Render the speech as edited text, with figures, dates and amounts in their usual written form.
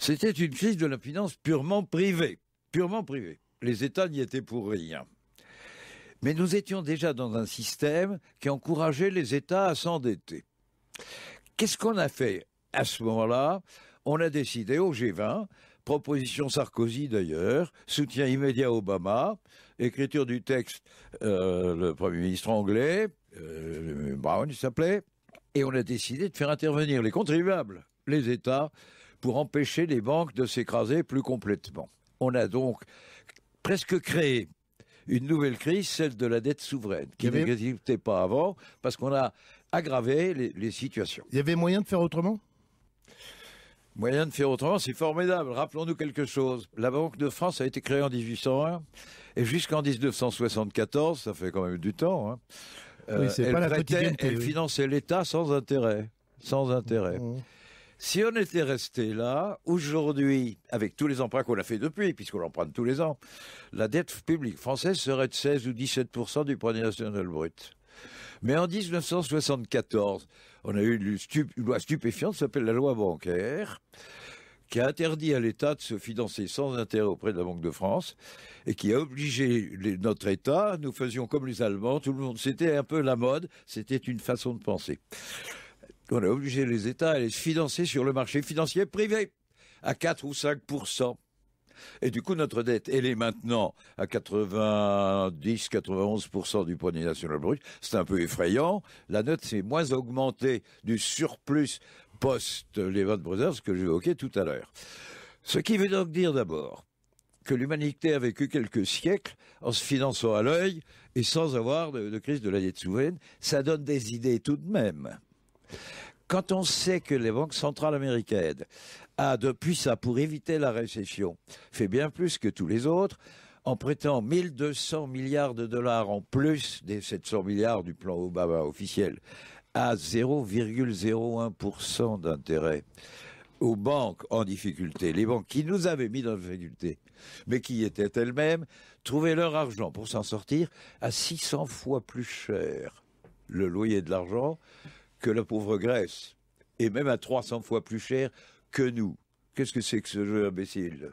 C'était une crise de la finance purement privée. Purement privée. Les États n'y étaient pour rien. Mais nous étions déjà dans un système qui encourageait les États à s'endetter. Qu'est-ce qu'on a fait à ce moment-là? On a décidé au G20, proposition Sarkozy d'ailleurs, soutien immédiat Obama, écriture du texte, le Premier ministre anglais, Brown il s'appelait, et on a décidé de faire intervenir les contribuables, les États, pour empêcher les banques de s'écraser plus complètement. On a donc presque créé une nouvelle crise, celle de la dette souveraine, qui n'existait pas avant, parce qu'on a aggravé les situations. Il y avait moyen de faire autrement? Moyen de faire autrement, c'est formidable. Rappelons-nous quelque chose. La Banque de France a été créée en 1801, et jusqu'en 1974, ça fait quand même du temps, oui, c'est pas la quotidienneté, elle finançait l'État sans intérêt. Sans intérêt. Si on était resté là, aujourd'hui, avec tous les emprunts qu'on a fait depuis, puisqu'on l'emprunte tous les ans, la dette publique française serait de 16 ou 17% du produit national brut. Mais en 1974, on a eu une loi stupéfiante qui s'appelle la loi bancaire, qui a interdit à l'État de se financer sans intérêt auprès de la Banque de France, et qui a obligé notre État, nous faisions comme les Allemands, tout le monde, c'était un peu la mode, c'était une façon de penser. On a obligé les États à aller se financer sur le marché financier privé, à 4 ou 5%. Et du coup, notre dette, elle est maintenant à 90-91% du produit national brut. C'est un peu effrayant. La note s'est moins augmentée du surplus post-Lehman Brothers, ce que j'évoquais tout à l'heure. Ce qui veut donc dire d'abord que l'humanité a vécu quelques siècles en se finançant à l'œil et sans avoir de crise de la dette souveraine. Ça donne des idées tout de même. Quand on sait que les banques centrales américaines a, depuis ça, pour éviter la récession, fait bien plus que tous les autres, en prêtant 1200 milliards de dollars en plus des 700 milliards du plan Obama officiel, à 0,01% d'intérêt aux banques en difficulté, les banques qui nous avaient mis dans la difficulté, mais qui étaient elles-mêmes, trouvaient leur argent pour s'en sortir à 600 fois plus cher, le loyer de l'argent, que la pauvre Grèce, et même à 300 fois plus cher que nous. Qu'est-ce que c'est que ce jeu imbécile?